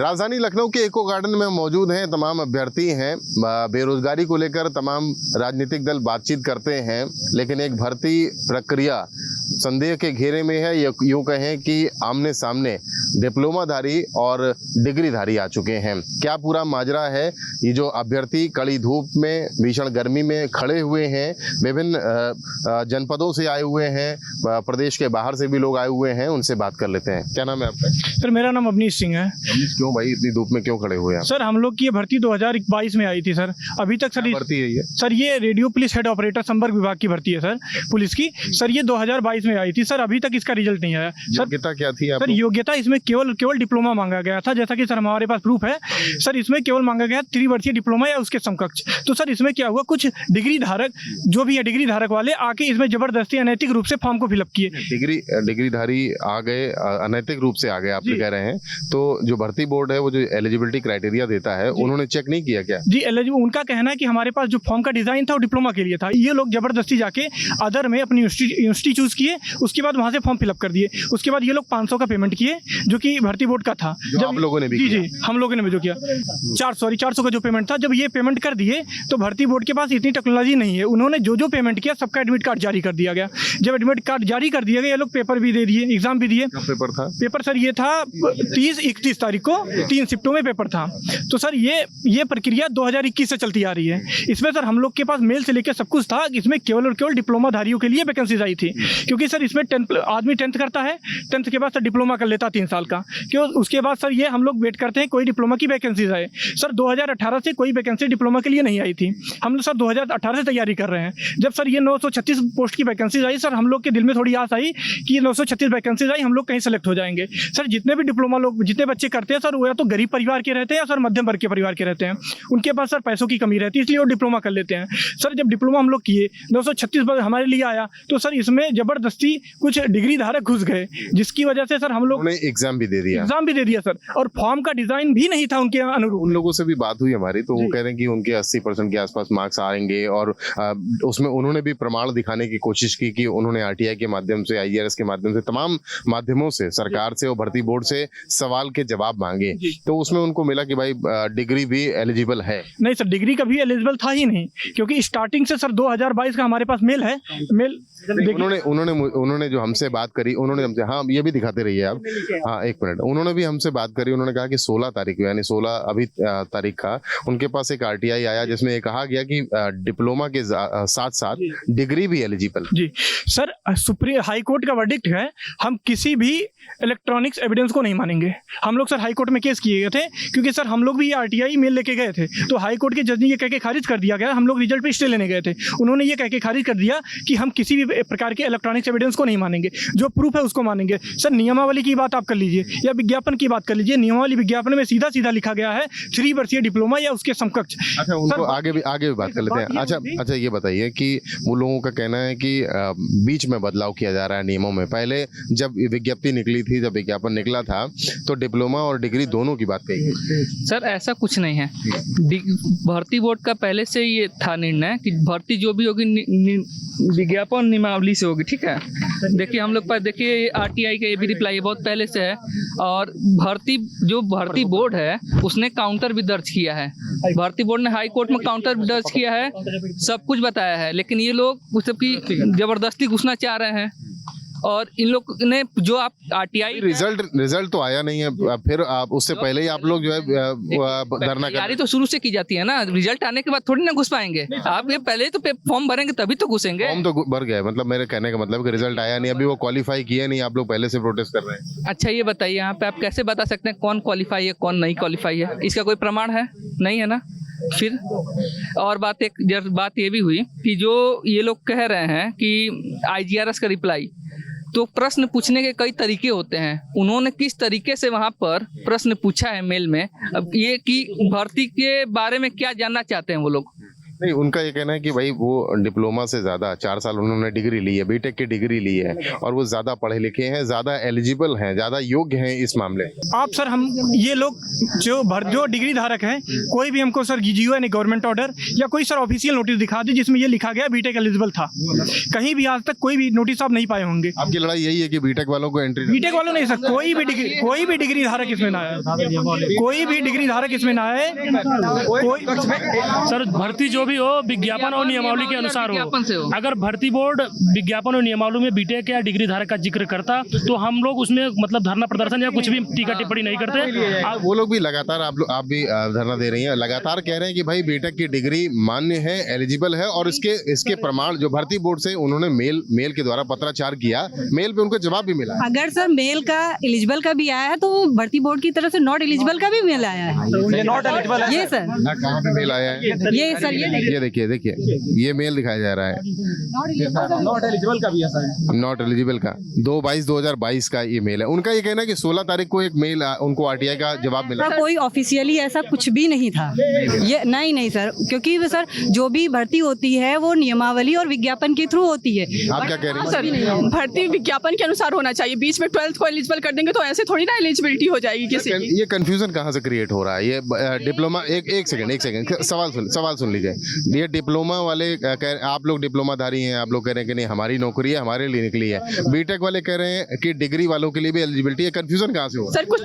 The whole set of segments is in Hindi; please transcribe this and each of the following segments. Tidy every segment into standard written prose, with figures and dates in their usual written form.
राजधानी लखनऊ के इको गार्डन में मौजूद हैं, तमाम अभ्यर्थी हैं। बेरोजगारी को लेकर तमाम राजनीतिक दल बातचीत करते हैं, लेकिन एक भर्ती प्रक्रिया संदेह के घेरे में है। यूं कहें कि आमने सामने डिप्लोमाधारी और डिग्रीधारी आ चुके हैं। क्या पूरा माजरा है? ये जो अभ्यर्थी कड़ी धूप में, भीषण गर्मी में खड़े हुए हैं, विभिन्न जनपदों से आए हुए हैं, प्रदेश के बाहर से भी लोग आए हुए हैं, उनसे बात कर लेते हैं। क्या नाम है आपका? सर मेरा नाम अवनीश सिंह है। क्यों भाई इतनी धूप में क्यों खड़े हुए हैं? सर हम लोग की ये भर्ती 2022 में आई थी सर। अभी तक सर भर्ती है ये? सर ये रेडियो पुलिस हेड ऑपरेटर संपर्क विभाग की भर्ती है सर, पुलिस की। सर ये 2022 में आई थी सर, अभी तक इसका रिजल्ट नहीं आया। योग्यता क्या थी? सर योग्यता इसमें केवल डिप्लोमा मांगा गया था, जैसा कि सर हमारे पास प्रूफ है। सर इसमें केवल मांगा गया 3 वर्षीय डिप्लोमा या उसके समकक्ष। तो सर इसमें क्या हुआ, कुछ डिग्री धारक जो भी है, डिग्री धारक वाले आके इसमें जबरदस्ती अनैतिक रूप से फॉर्म को फिलअप किए। डिग्रीधारी आ गए, अनैतिक रूप से आ गए, आप कह रहे हैं। तो जो भर्ती बोर्ड है वो जो एलिजिबिलिटी क्राइटेरिया देता है, उन्होंने चेक नहीं किया क्या? जी एलिजिबल, उनका कहना है कि हमारे पास जो फॉर्म का डिजाइन था वो डिप्लोमा के लिए था। ये लोग जबरदस्ती जाके अदर में अपनी यूनिवर्सिटी चूज किए, उसके बाद वहां से फॉर्म फिलअप कर दिए। उसके बाद ये लोग 500 का पेमेंट किए, जो कि भर्ती बोर्ड का था। जब आप लोगों ने भी जी हम लोगों ने भी जो किया 400 का जो पेमेंट था, जब ये पेमेंट कर दिए तो भर्ती बोर्ड के पास इतनी टेक्नोलॉजी नहीं है। उन्होंने जो पेमेंट किया सबका एडमिट कार्ड जारी कर दिया गया। जब एडमिट कार्ड जारी कर दिया गया, ये लोग पेपर भी दे दिए, एग्जाम भी दिए। पेपर था? पेपर सर ये था 30-31 तारीख को, 3 शिफ्टों में पेपर था। तो सर ये प्रक्रिया 2021 से चलती आ रही है। इसमें सर हम लोग के पास मेल से लेकर सब कुछ था। इसमें केवल और केवल डिप्लोमाधारियों के लिए वैकेंसीज आई थी, क्योंकि सर इसमें आदमी 10th करता है, 10th के बाद सर डिप्लोमा कर लेता 3 साल का। क्यों? उसके बाद सर ये हम लोग वेट करते हैं कोई डिप्लोमा की वैकेंसीज आए। सर 2018 से कोई वैकेंसी डिप्लोमा के लिए नहीं आई थी। हम लोग सर 2018 से तैयारी कर रहे हैं। जब सर ये 936 पोस्ट की वैकेंसीज आई, सर हम लोग के दिल में थोड़ी आस आई कि 936 वैकेंसीज आई, हम लोग कहीं सेलेक्ट हो जाएंगे। सर जितने भी डिप्लोमा लोग, जितने बच्चे करते हैं सर, वो या तो गरीब परिवार के रहते हैं या सर मध्यम वर्ग के परिवार के रहते हैं। उनके पास सर पैसों की कमी रहती है, इसलिए वो डिप्लोमा कर लेते हैं। सर जब डिप्लोमा हम लोग किए, 936 हमारे लिए आया, तो सर इसमें जबरदस्ती कुछ डिग्री धारक घुस गए, जिसकी वजह से सर हम लोग एग्जाम भी दे दिया सर। और फॉर्म का डिजाइन भी नहीं था उनके अनुरूप। उन लोगों से भी बात हुई हमारी, तो वो कह रहे हैं कि उनके 80% के आसपास मार्क्स आएंगे। और उसमें उन्होंने भी प्रमाण दिखाने की कोशिश की कि उन्होंने आरटीआई के माध्यम से, आईआरएस के माध्यम से, तमाम माध्यमों से, सरकार से और भर्ती बोर्ड से सवाल के जवाब मांगे। तो उसमें उनको मिला कि भाई डिग्री भी एलिजिबल है। नहीं सर, डिग्री का भी एलिजिबल था ही नहीं, क्योंकि स्टार्टिंग से सर 2022 का हमारे पास मेल है। उन्होंने जो हमसे बात करी, उन्होंने हमसे, हाँ ये भी दिखाते रहिए आप, हाँ एक मिनट, उन्होंने भी हमसे बात करी। उन्होंने कहा कि 16 तारीख को, यानी 16 अभी तारीख का, उनके पास एक आरटीआई आया जिसमें ये कहा गया कि डिप्लोमा के साथ साथ डिग्री भी एलिजिबल। जी सर, सुप्रीम हाई कोर्ट का वर्डिक्ट है, हम किसी भी इलेक्ट्रॉनिक्स एविडेंस को नहीं मानेंगे। हम लोग सर हाई कोर्ट में केस किए गए थे, क्योंकि सर हम लोग भी आरटीआई मेल लेके गए थे, तो हाई कोर्ट के जज ने ये कह के खारिज कर दिया गया। हम लोग रिजल्ट पे स्टे लेने गए थे, उन्होंने ये कह के खारिज कर दिया कि हम किसी भी प्रकार के इलेक्ट्रॉनिक्स एविडेंस को नहीं मानेंगे, जो प्रूफ है उसको मानेंगे। सर नियमावली की बात आप कर लीजिए या विज्ञापन की बात कर लीजिए। नियमावली विज्ञापन में सीधा सीधा लिखा गया है 3 वर्षीय डिप्लोमा या उसके समकक्ष। अच्छा, उनको आगे भी बात कर लेते हैं। अच्छा ये बताइए कि वो लोगों का कहना है कि बीच में बदलाव किया जा रहा है नियमों में। पहले जब विज्ञप्ति निकली थी, जब विज्ञापन निकला था, तो डिप्लोमा और डिग्री दोनों की बात कही है। सर ऐसा कुछ नहीं है। भर्ती बोर्ड का पहले से ये था निर्णय कि भर्ती जो भी होगी विज्ञापन नियमावली से होगी, ठीक है। देखिए हम लोग पास, देखिए आरटीआई का ये भी रिप्लाई बहुत पहले से है, और भर्ती बोर्ड है उसने काउंटर भी दर्ज किया है। भर्ती बोर्ड ने हाई कोर्ट में काउंटर भी दर्ज किया है, सब कुछ बताया है, लेकिन ये लोग उसकी जबरदस्ती घुसना चाह रहे हैं। और इन लोग ने जो आप आरटीआई रिजल्ट तो आया नहीं है, फिर आप उससे पहले ही आप लोग जो है धरना तैयारी तो शुरू से की जाती है ना। रिजल्ट आने के बाद थोड़ी ना घुस पाएंगे आप, ये पहले तो फॉर्म भरेंगे तभी तो घुसेंगे। फॉर्म तो भर गए, मतलब मेरे कहने का मतलब कि रिजल्ट आया नहीं, अभी वो क्वालिफाई किया नहीं, आप लोग पहले से प्रोटेस्ट कर रहे हैं। अच्छा ये बताइए, यहाँ पे आप कैसे बता सकते हैं कौन क्वालिफाई है कौन नहीं क्वालिफाई है? इसका कोई प्रमाण है? नहीं है ना। फिर और बात ये भी हुई कि जो ये लोग कह रहे हैं कि आईजीआरएस का रिप्लाई, तो प्रश्न पूछने के कई तरीके होते हैं। उन्होंने किस तरीके से वहाँ पर प्रश्न पूछा है मेल में, अब ये कि भर्ती के बारे में क्या जानना चाहते हैं वो लोग, नहीं, उनका ये कहना है कि भाई वो डिप्लोमा से ज़्यादा 4 साल उन्होंने डिग्री ली है, बीटेक की डिग्री ली है और वो ज़्यादा पढ़े लिखे हैं, ज़्यादा एलिजिबल हैं, ज़्यादा योग्य हैं इस मामले में। आप सर, हम ये लोग जो डिग्री धारक हैं, कोई भी हमको सर GGO यानी गवर्नमेंट ऑर्डर या कोई सर ऑफिशियल नोटिस दिखा दे जिसमें ये लिखा गया बीटेक एलिजिबल था। कहीं भी आज तक कोई भी नोटिस आप नहीं पाए होंगे। आपकी लड़ाई यही है कि बीटेक वालों को एंट्री, बीटेक वालों नहीं सर, कोई भी डिग्री धारक इसमें ना आए, कोई भी डिग्री धारक इसमें ना आए। कोई सर भर्ती जो भी हो विज्ञापन और नियमावली के अनुसार विज्ञापन से हो। हो। अगर भर्ती बोर्ड विज्ञापन और नियमावली में बीटेक या डिग्री धारक का जिक्र करता तो हम लोग उसमें मतलब धरना प्रदर्शन या कुछ भी टीका टिप्पणी नहीं करते। वो लोग भी लगातार आप भी धरना दे रही हैं, लगातार कह रहे हैं कि भाई बीटेक की डिग्री मान्य है, एलिजिबल है और इसके प्रमाण जो भर्ती बोर्ड से उन्होंने मेल के द्वारा पत्राचार किया, मेल पे उनको जवाब भी मिला। अगर सर मेल का एलिजिबल का भी आया है तो भर्ती बोर्ड की तरफ से नॉट एलिजिबल का भी मेल आया है। नॉट एलिजिबल है ये सर, कहाँ पे मेल आया है? ये सर, ये देखिए ये मेल दिखाया जा रहा है, नॉट एलिजिबल का भी है सर, नॉट एलिजिबल का 2/22/2022 का ये मेल है। उनका ये कहना है कि 16 तारीख को एक मेल उनको आरटीआई का जवाब मिला। कोई ऑफिशियली ऐसा कुछ भी नहीं था ये, नहीं सर, क्योंकि सर जो भी भर्ती होती है वो नियमावली और विज्ञापन के थ्रू होती है। आप क्या कह रहे हैं? सर भर्ती विज्ञापन के अनुसार होना चाहिए, बीच में 12th को एलिजिबल कर देंगे तो ऐसे थोड़ी ना एलिजिबिलिटी हो जाएगी किसी की। ये कंफ्यूजन कहाँ से क्रिएट हो रहा है? ये डिप्लोमा, एक सेकंड सवाल सुन लीजिए। ये डिप्लोमा वाले आप लोग डिप्लोमाधारी हैं, आप लोग कह रहे हैं कि नहीं हमारी नौकरी है, हमारे लिए निकली है। बीटेक वाले कह रहे हैं कि डिग्री वालों के लिए भी एलिजिबिलिटी है। कंफ्यूजन कहाँ से हो रहा है? कुछ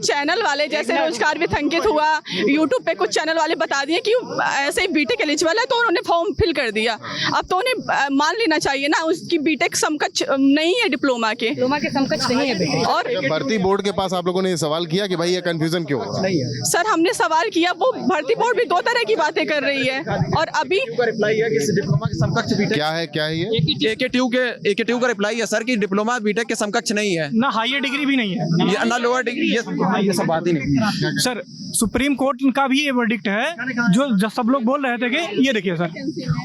चैनल वाले जैसे रोजगार भी अंकित हुआ, यूट्यूब पे कुछ चैनल वाले बता दिए कि ऐसे ही बीटेक एलिजिबल है तो उन्होंने फॉर्म फिल कर दिया। अब तो उन्हें मान लेना चाहिए ना, उसकी बीटेक समकक्ष नहीं है डिप्लोमा के समकक्ष नहीं है बेटे। और भर्ती बोर्ड के पास आप लोगों ने सवाल किया कि भाई ये कंफ्यूजन क्यों हो रहा है? सर हमने सवाल किया, वो भर्ती बोर्ड भी 2 तरह की बातें कर रही है और अभी रिप्लाई है कि डिप्लोमा के समकक्ष बीटेक क्या है ये? AKTU का रिप्लाई है सर कि डिप्लोमा बीटेक के समकक्ष नहीं है, ना हायर डिग्री भी नहीं है, ये ना लोअर डिग्री, ये सब बात ही नहीं। सर सुप्रीम कोर्ट का भी ये वर्डिक्ट है जो सब लोग बोल रहे थे कि ये देखिए सर,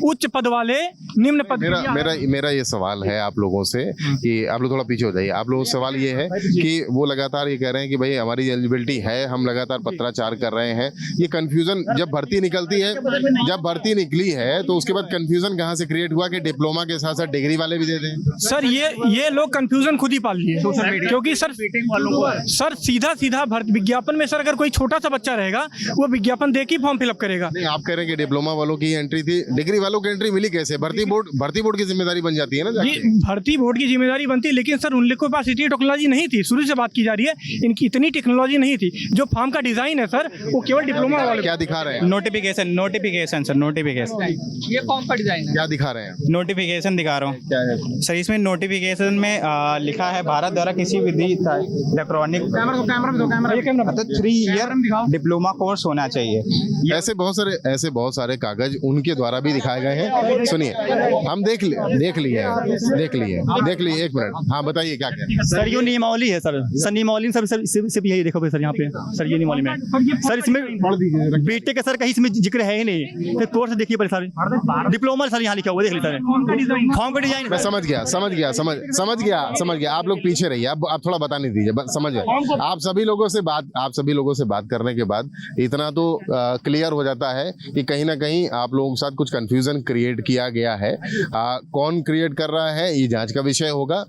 उच्च पद वाले निम्न पद। मेरा ये सवाल है आप लोगों से कि आप लोग थोड़ा पीछे हो जाइए। आप लोगों से सवाल ये है कि वो लगातार ये कह रहे हैं कि भाई हमारी एलिजिबिलिटी है, हम लगातार पत्राचार कर रहे हैं। ये कंफ्यूजन जब भर्ती निकलती है, जब भर्ती निकली है तो उसके बाद कंफ्यूजन कहाँ से क्रिएट हुआ कि डिप्लोमा के साथ साथ डिग्री वाले भी दे दें? सर ये लोग कंफ्यूजन खुद ही पाल लिए, क्योंकि सर सीधा विज्ञापन में सर अगर कोई छोटा सा बच्चा रहेगा वो विज्ञापन देख ही फॉर्म फिलअप करेगा। नहीं, आप कह रहे हैं कि डिप्लोमा वालों की एंट्री थी, डिग्री वालों की एंट्री मिली कैसे? भर्ती बोर्ड की जिम्मेदारी बन जाती है ना। जी भर्ती बोर्ड की जिम्मेदारी बनती है, लेकिन सर उन लोगों के पास इतनी टेक्नोलॉजी नहीं थी। शुरू से बात की जा रही है, इनकी इतनी टेक्नोलॉजी नहीं थी। जो फॉर्म का डिजाइन है सर वो केवल डिप्लोमा वाले। क्या दिखा रहे हैं? नोटिफिकेशन सर, नोटिफिकेशन ये फॉर्म का डिजाइन है। क्या दिखा रहे हैं? नोटिफिकेशन दिखा रहा हूँ क्या है सर। इसमें नोटिफिकेशन में लिखा है भारत द्वारा किसी विधि इलेक्ट्रॉनिक तो 3 ईयर डिप्लोमा कोर्स होना चाहिए। ऐसे बहुत सारे कागज उनके द्वारा भी दिखाए गए हैं। सुनिए, हम देख लिए एक मिनट। हाँ बताइए क्या कह रहे हैं? सर ये नियमावली है सर नियमावली सर सिर्फ यही देखो सर यहाँ पे सर, ये नियमावली में सर इसमें बीटेक का सर कहीं इसमें जिक्र है ही नहीं। फिर कोर्स देखिए पर सर डिप्लोमा सर यहाँ लिखा हुआ देख लीजिए सर, फॉर्म का डिजाइन। मैं समझ गया। आप लोग पीछे रहिए, आप थोड़ा बताने दीजिए, समझ गए। आप सभी लोगों से बात करने के बाद इतना तो क्लियर हो जाता है कि कहीं ना कहीं आप लोगों के साथ कुछ कंफ्यूजन क्रिएट किया गया है। कौन क्रिएट कर रहा है ये जांच का विषय होगा।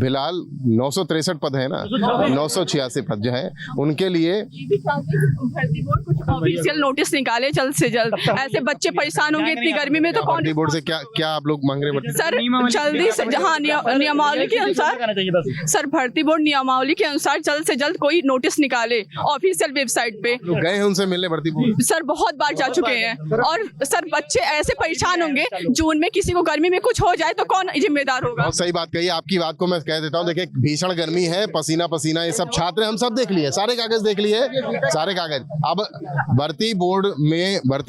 फिलहाल 963 पद है ना, 986 पद जो है उनके लिए भर्ती बोर्ड कुछ ऑफिशियल नोटिस निकाले जल्द से जल्द। ऐसे बच्चे परेशान होंगे इतनी गर्मी में तो कौन भर्ती बोर्ड से क्या आप लोग मांग रहे हैं? सर जल्दी से, हाँ नियमावली के अनुसार सर, भर्ती बोर्ड नियमावली के अनुसार जल्द से जल्द कोई नोटिस निकाले ऑफिशियल वेबसाइट पे। गए हैं उनसे मिलने भर्ती बोर्ड? सर बहुत बार जा चुके हैं और सर बच्चे ऐसे परेशान होंगे, जून में किसी को गर्मी में कुछ हो जाए तो कौन जिम्मेदार होगा? बहुत सही बात कही। आपकी बात को मैं कह देता हूँ। देखिए भीषण गर्मी है, पसीना ये सब छात्र हम सब देख लिए, सारे कागज देख लिए, सारे कागज। अब भर्ती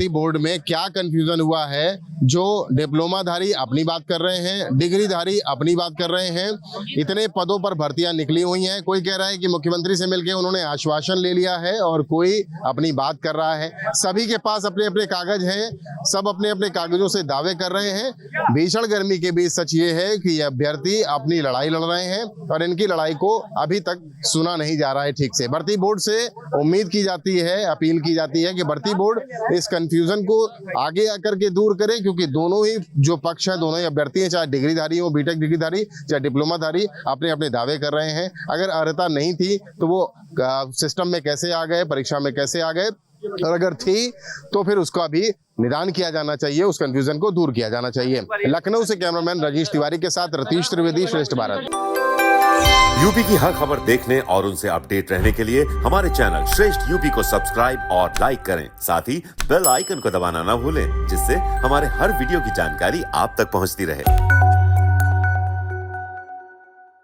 बोर्ड में क्या कंफ्यूजन हुआ है जो डिप्लोमाधारी अपनी बात कर रहे हैं, डिग्रीधारी अपनी बात कर रहे हैं। इतने पदों पर भर्तियां निकली हुई हैं। कोई कह रहा है कि मुख्यमंत्री से मिलकर उन्होंने आश्वासन ले लिया है और कोई अपनी बात कर रहा है। सभी के पास अपने अपने कागज हैं, सब अपने अपने कागजों से दावे कर रहे हैं। भीषण गर्मी के बीच सच ये है कि ये अभ्यर्थी अपनी लड़ाई लड़ रहे हैं और इनकी लड़ाई को अभी तक सुना नहीं जा रहा है ठीक से। भर्ती बोर्ड से उम्मीद की जाती है, अपील की जाती है कि भर्ती बोर्ड इस कंफ्यूजन को आगे आकर के दूर करे, क्योंकि दोनों ही जो पक्ष है, दोनों ही अभ्यर्थी हैं, चाहे डिग्रीधारी हो, बीटेक डिग्रीधारी, चाहे डिप्लोमाधारी, अपने अपने दावे कर रहे हैं। अगर अर्हता नहीं थी तो वो सिस्टम में कैसे आ गए, परीक्षा में कैसे आ गए, और अगर थी तो फिर उसका भी निदान किया जाना चाहिए, उस कंफ्यूजन को दूर किया जाना चाहिए। लखनऊ से कैमरामैन रजीश तिवारी के साथ रतीश त्रिवेदी, श्रेष्ठ भारत। यूपी की हर खबर देखने और उनसे अपडेट रहने के लिए हमारे चैनल श्रेष्ठ यूपी को सब्सक्राइब और लाइक करें। साथ ही बेल आइकन को दबाना ना भूलें, जिससे हमारे हर वीडियो की जानकारी आप तक पहुंचती रहे।